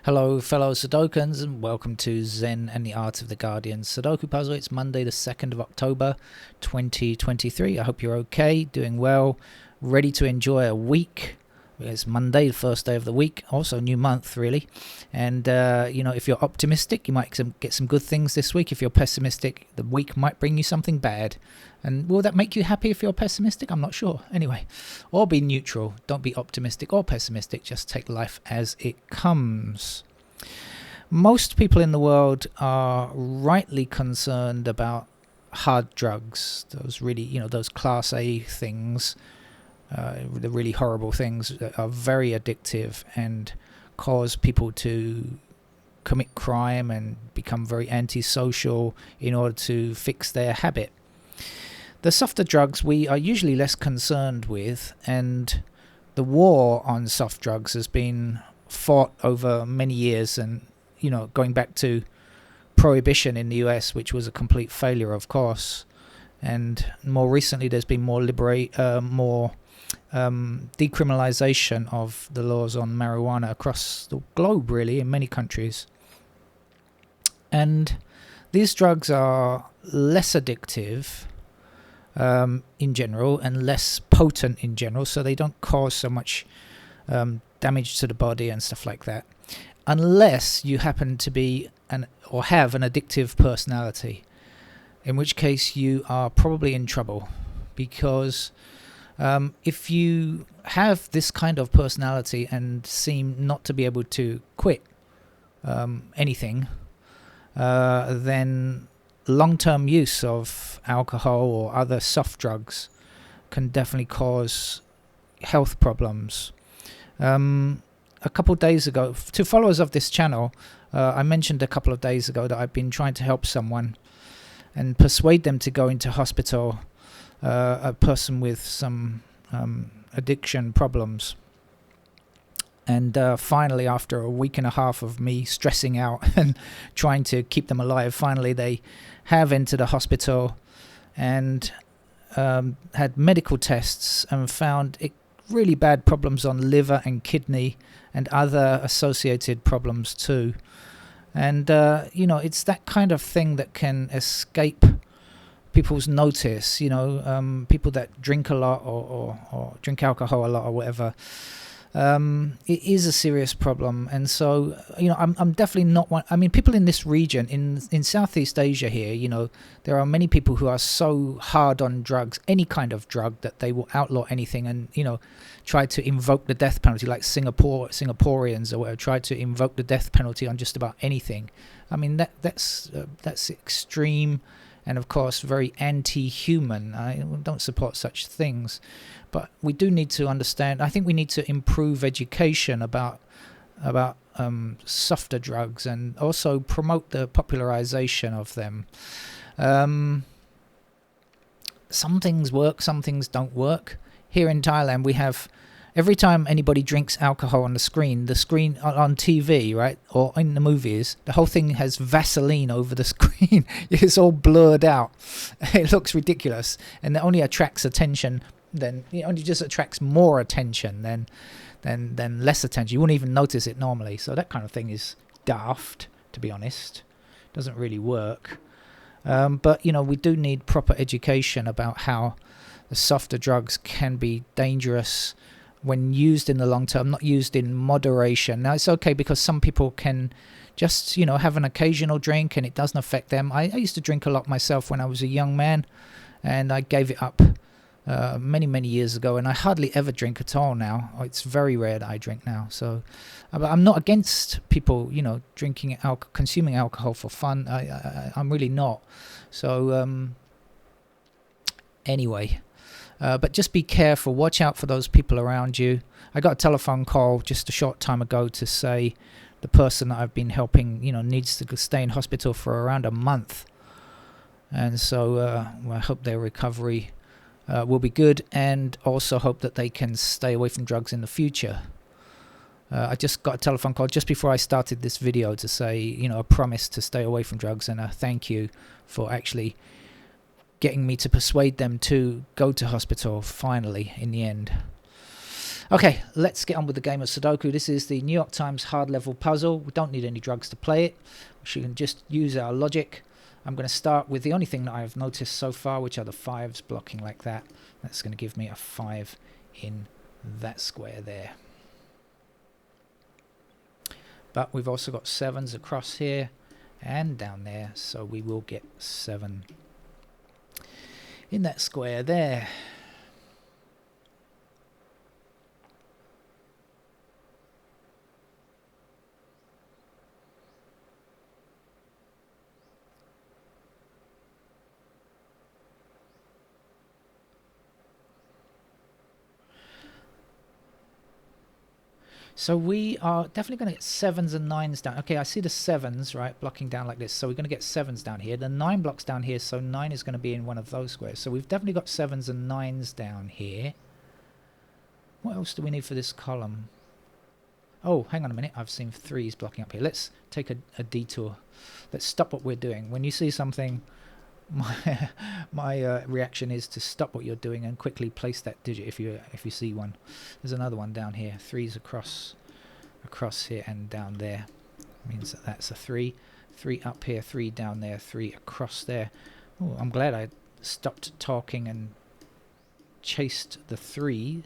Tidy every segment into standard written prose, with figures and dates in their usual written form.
Hello fellow Sudokans, and welcome to Zen and the Art of the Guardian Sudoku Puzzle. It's Monday the 2nd of October 2023. I hope you're okay, doing well, ready to enjoy a week. It's Monday, the first day of the week, also new month really. And if you're optimistic, you might get some good things this week. If you're pessimistic, the week might bring you something bad. And will that make you happy if you're pessimistic? I'm not sure. Anyway, or be neutral. Don't be optimistic or pessimistic. Just take life as it comes. Most people in the world are rightly concerned about hard drugs. Those really, those class A things, the really horrible things that are very addictive and cause people to commit crime and become very antisocial in order to fix their habit. The softer drugs we are usually less concerned with, and the war on soft drugs has been fought over many years, and going back to prohibition in the US, which was a complete failure, of course, and more recently there's been more decriminalization of the laws on marijuana across the globe, really, in many countries. And these drugs are less addictive in general and less potent in general, so they don't cause so much damage to the body and stuff like that, unless you happen to be or have an addictive personality, in which case you are probably in trouble, because if you have this kind of personality and seem not to be able to quit anything, then long-term use of alcohol or other soft drugs can definitely cause health problems. A couple of days ago, to followers of this channel, I mentioned a couple of days ago that I've been trying to help someone and persuade them to go into hospital, a person with some addiction problems. And finally, after a week and a half of me stressing out and trying to keep them alive, finally they have entered a hospital and had medical tests and found really bad problems on liver and kidney and other associated problems too. And it's that kind of thing that can escape people's notice. People that drink a lot or drink alcohol a lot or whatever, it is a serious problem. And so I'm definitely not one. I mean, people in this region, in Southeast Asia here, there are many people who are so hard on drugs, any kind of drug, that they will outlaw anything and try to invoke the death penalty, like Singaporeans or whatever, try to invoke the death penalty on just about anything. I mean, that's extreme and of course very anti-human. I don't support such things. But we do need to understand. I think we need to improve education about softer drugs and also promote the popularization of them. Some things work, some things don't work. Here in Thailand, we have, every time anybody drinks alcohol on the screen on TV, right, or in the movies, the whole thing has Vaseline over the screen. It's all blurred out. It looks ridiculous, and it only attracts attention. Then it only just attracts more attention than less attention. You wouldn't even notice it normally. So that kind of thing is daft, to be honest. Doesn't really work. But we do need proper education about how the softer drugs can be dangerous when used in the long term, not used in moderation. Now, it's okay because some people can just have an occasional drink and it doesn't affect them. I used to drink a lot myself when I was a young man, and I gave it up many years ago, and I hardly ever drink at all now. It's very rare that I drink now. So but I'm not against people drinking consuming alcohol for fun. I'm really not. So anyway, but just be careful, watch out for those people around you. I got a telephone call just a short time ago to say the person that I've been helping needs to stay in hospital for around a month, and so I hope their recovery will be good, and also hope that they can stay away from drugs in the future. I just got a telephone call just before I started this video to say, a promise to stay away from drugs, and a thank you for actually getting me to persuade them to go to hospital finally in the end. Okay, let's get on with the game of Sudoku. This is the New York Times hard level puzzle. We don't need any drugs to play it. We can just use our logic. I'm going to start with the only thing that I've noticed so far, which are the 5s blocking like that. That's going to give me a 5 in that square there. But we've also got 7s across here and down there, so we will get 7 in that square there. So we are definitely going to get 7s and 9s down. Okay, I see the 7s, right, blocking down like this. So we're going to get 7s down here. The 9 blocks down here, so 9 is going to be in one of those squares. So we've definitely got 7s and 9s down here. What else do we need for this column? Oh, hang on a minute. I've seen 3s blocking up here. Let's take a detour. Let's stop what we're doing. When you see something, my reaction is to stop what you're doing and quickly place that digit if you see one. There's another one down here. 3s across here and down there. Means that that's a 3. 3 up here, 3 down there, 3 across there. Oh, I'm glad I stopped talking and chased the 3.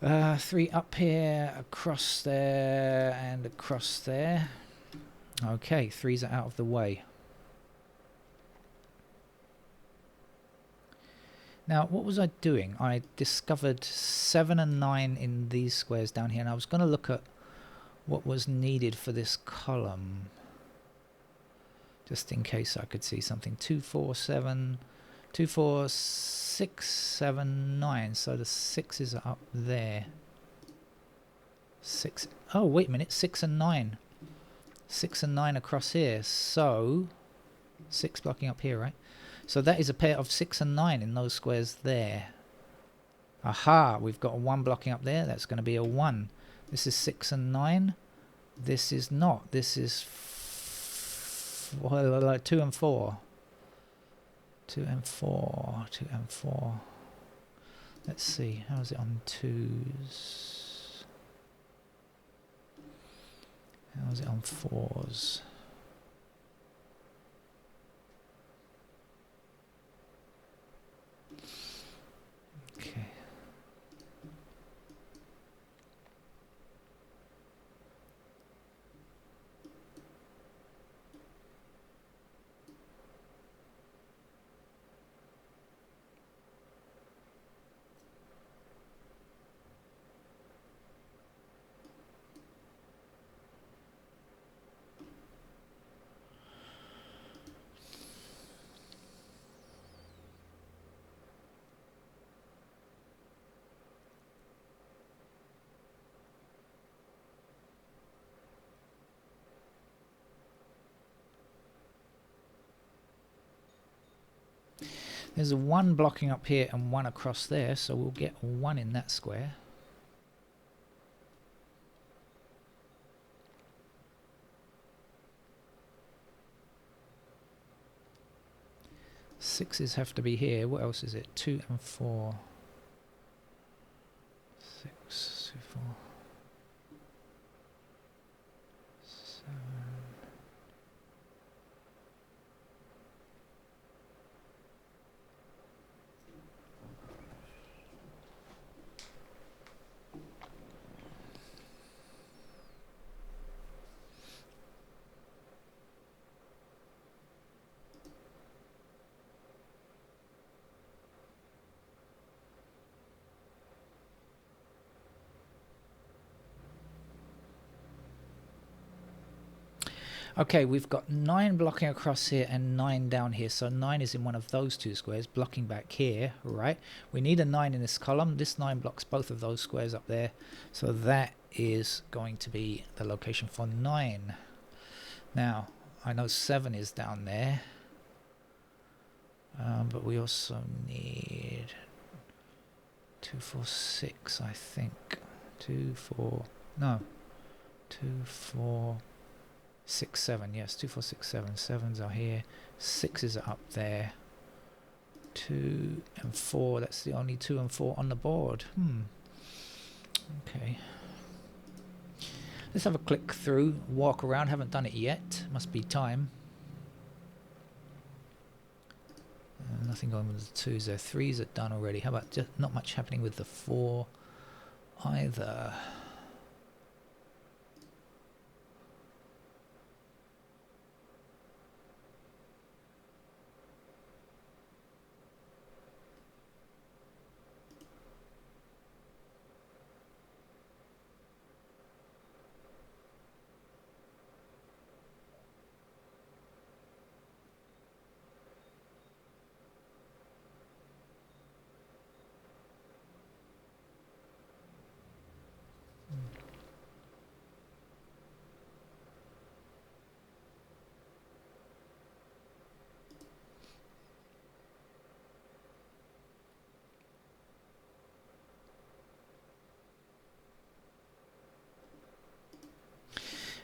3 up here, across there, and across there. Okay, 3s are out of the way. Now, what was I doing? I discovered 7 and 9 in these squares down here, and I was going to look at what was needed for this column, just in case I could see something. 2, 4, 7, 2, 4, 6, 7, 9. So the 6s are up there. 6. Oh, wait a minute. 6 and 9. 6 and 9 across here. So 6 blocking up here, right? So that is a pair of 6 and 9 in those squares there. Aha, we've got a 1 blocking up there. That's going to be a 1. This is 6 and 9. This is not. This is 2 and 4. 2 and 4. 2 and 4. Let's see. How is it on 2s? How is it on 4s? Okay. There's a 1 blocking up here and 1 across there, so we'll get 1 in that square. Sixes have to be here. What else is it? 2 and 4. 6, 2, 4. 7. Okay, we've got 9 blocking across here and 9 down here. So 9 is in one of those 2 squares, blocking back here, right? We need a 9 in this column. This 9 blocks both of those squares up there. So that is going to be the location for 9. Now, I know 7 is down there. But we also need 2, 4, 6, I think. 2, 4, no. 2, 4... 6, 7, yes, 2, 4, 6, 7. 7s are here. 6s are up there. 2 and 4, that's the only 2 and 4 on the board. Okay. Let's have a click through, walk around. Haven't done it yet. Must be time. Nothing going with the 2s. There 3s are done already. How about just not much happening with the 4 either?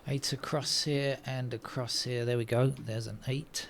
Eight across here and across here. There we go. There's an 8.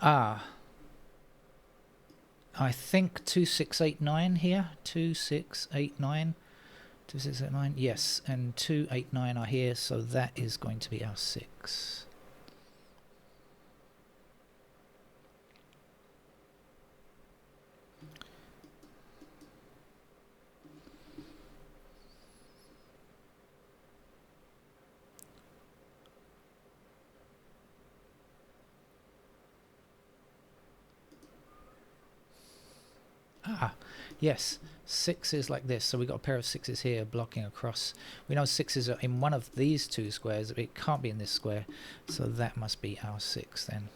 Ah, I think 2689 here. 2689. 2689. Yes, and 289 are here, so that is going to be our 6. Ah, yes, 6 is like this. So we've got a pair of 6s here blocking across. We know 6s are in one of these 2 squares. It can't be in this square, so that must be our 6 then.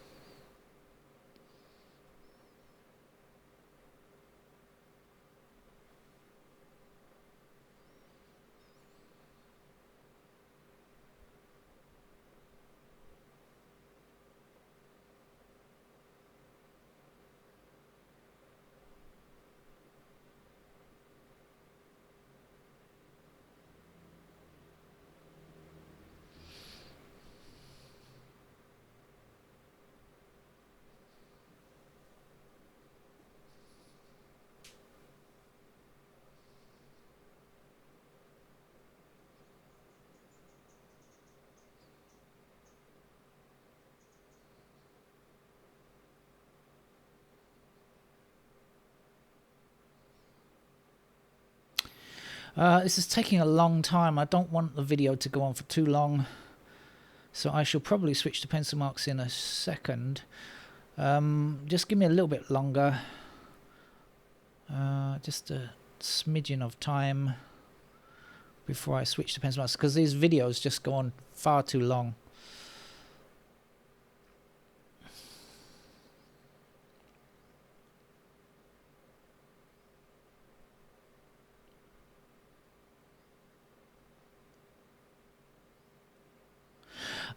This is taking a long time. I don't want the video to go on for too long, so I shall probably switch to pencil marks in a second. Just give me a little bit longer, just a smidgen of time before I switch to pencil marks, because these videos just go on far too long.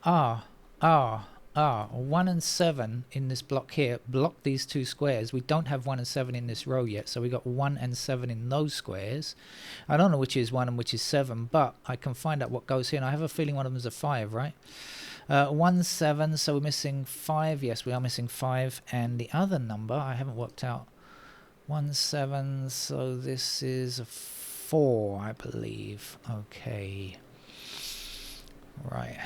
Ah, 1 and 7 in this block here block these two squares. We don't have 1 and 7 in this row yet, so we got 1 and 7 in those squares. I don't know which is 1 and which is 7, but I can find out what goes here, and I have a feeling one of them is a 5, right? 1, 7, so we're missing 5. Yes, we are missing 5, and the other number I haven't worked out. 1, 7, so this is a 4, I believe. Okay. Right.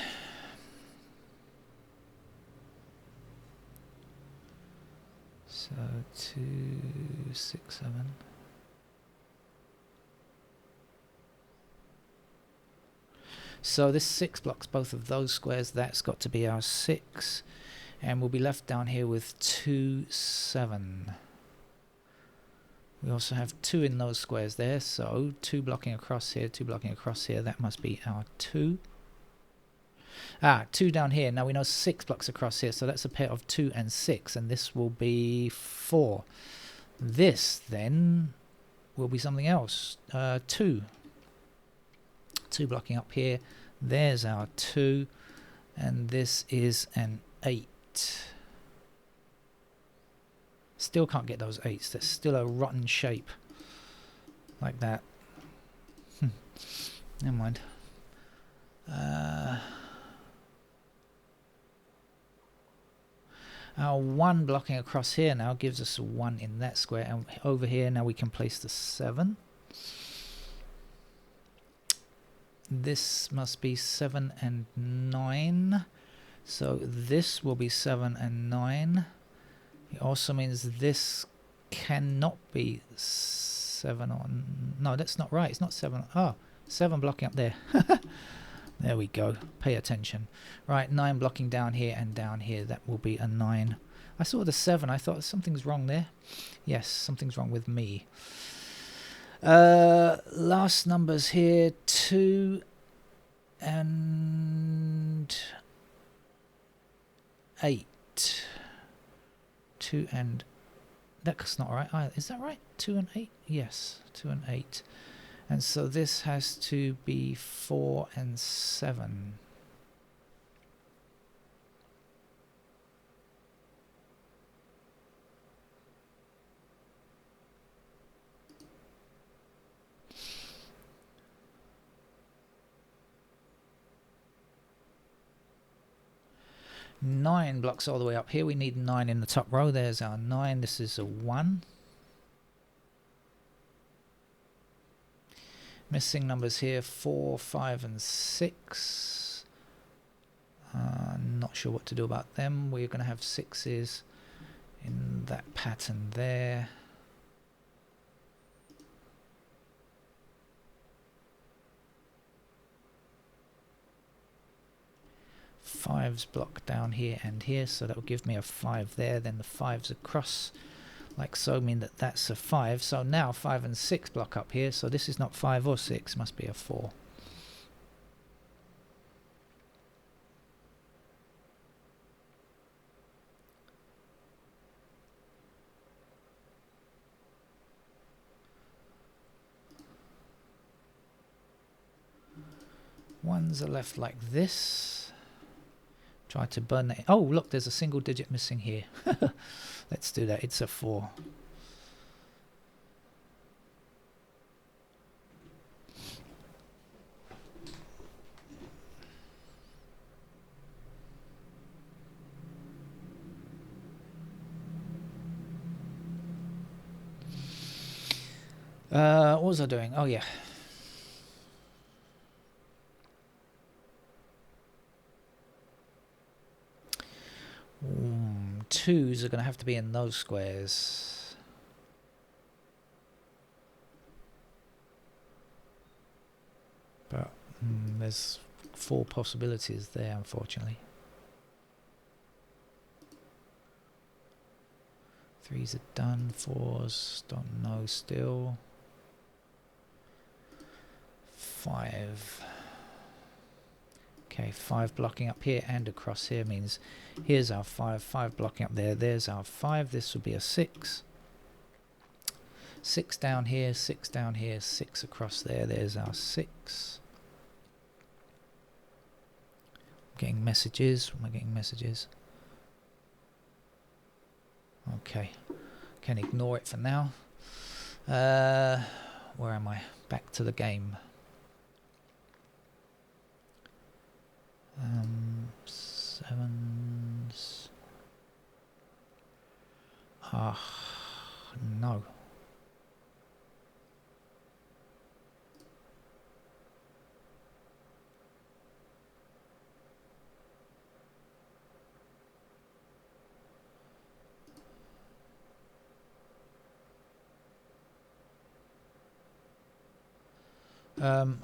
So 2, 6, 7. So this 6 blocks both of those squares. That's got to be our 6. And we'll be left down here with 2, 7. We also have 2 in those squares there. So 2 blocking across here, 2 blocking across here. That must be our 2. 2 down here. Now we know 6 blocks across here, so that's a pair of 2 and 6, and this will be 4. This then will be something else. 2 blocking up here. There's our 2, and this is an 8. Still can't get those 8s. That's still a rotten shape like that. Never mind. Our 1 blocking across here now gives us a 1 in that square, and over here now we can place the 7. This must be 7 and 9, so this will be 7 and 9. It also means this cannot be 7 or... No, that's not right. It's not 7. Oh, 7 blocking up there. There we go. Pay attention. Right, 9 blocking down here and down here. That will be a 9. I saw the 7. I thought something's wrong there. Yes, something's wrong with me. Last numbers here. 2 and 8. 2 and... That's not right either. Is that right? 2 and 8? Yes, 2 and 8. And so this has to be 4 and 7. Nine blocks all the way up here. We need 9 in the top row. There's our 9. This is a 1. Missing numbers here, 4, 5 and 6. Not sure what to do about them. We're going to have 6s in that pattern there. Fives block down here and here, so that will give me a 5 there. Then the 5s across like so mean that that's a 5. So now 5 and 6 block up here, so this is not 5 or 6, must be a 4. Ones are left like this. Try to burn that. Oh, look, there's a single digit missing here. Let's do that. It's a 4. What was I doing? Oh, yeah. Twos are going to have to be in those squares. There's 4 possibilities there, unfortunately. 3s are done, 4s don't know still. 5. Okay, 5 blocking up here and across here means here's our 5, 5 blocking up there, there's our 5, this would be a 6. 6 down here, 6 down here, 6 across there, there's our 6. Getting messages, am I getting messages? Okay, can ignore it for now. Where am I? Back to the game. Sevens. No.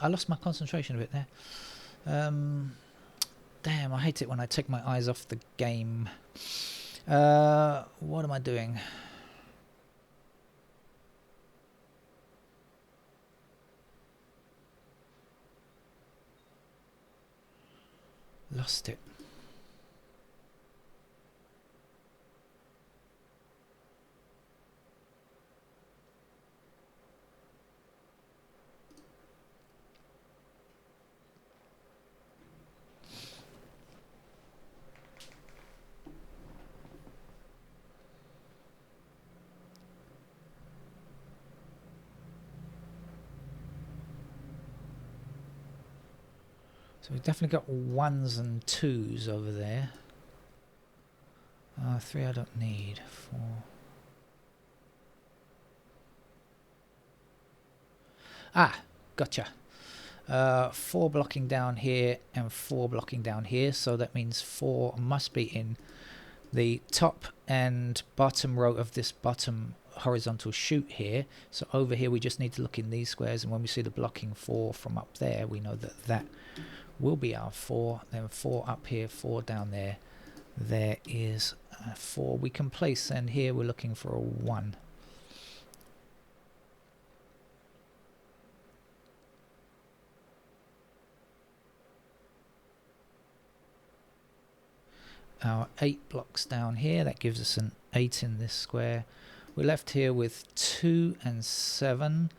I lost my concentration a bit there. Damn, I hate it when I take my eyes off the game. What am I doing? Lost it. So we've definitely got 1s and 2s over there. 3 I don't need. 4. Ah, gotcha. 4 blocking down here and 4 blocking down here. So that means 4 must be in the top and bottom row of this bottom horizontal chute here. So over here we just need to look in these squares, and when we see the blocking 4 from up there, we know that that will be our 4. Then 4 up here, 4 down there. There is a 4 we can place, and here we're looking for a 1. Our 8 blocks down here, that gives us an 8 in this square. We're left here with 2 and 7,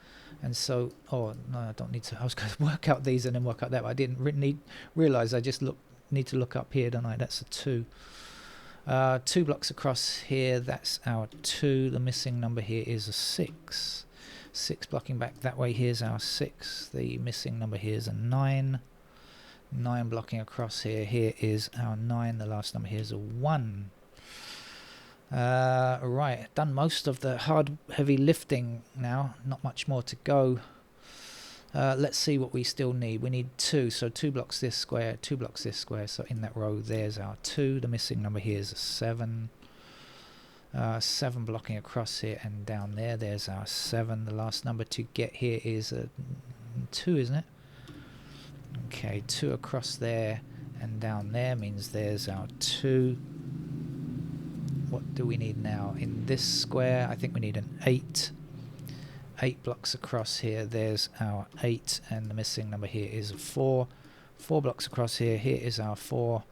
and so, oh no, I don't need to, I was going to work out these and then work out that, but I didn't realise I just need to look up here, don't I? That's a 2. 2 blocks across here, that's our 2. The missing number here is a 6. 6 blocking back that way, here's our 6. The missing number here is a 9. 9 blocking across here, here is our 9. The last number here is a 1. Right, done most of the hard, heavy lifting now. Not much more to go. Let's see what we still need. We need 2, so 2 blocks this square, 2 blocks this square. So in that row, there's our 2. The missing number here is a 7. 7 blocking across here and down there. There's our 7. The last number to get here is a 2, isn't it? Okay, 2 across there and down there means there's our 2. What do we need now? In this square, I think we need an 8. 8 blocks across here, there's our 8, and the missing number here is a 4. 4 blocks across here, here is our 4.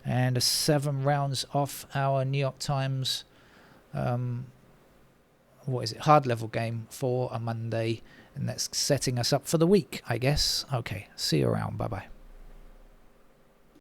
And a 7 rounds off our New York Times, what is it, hard level game for a Monday. And that's setting us up for the week, I guess. Okay, see you around. Bye-bye.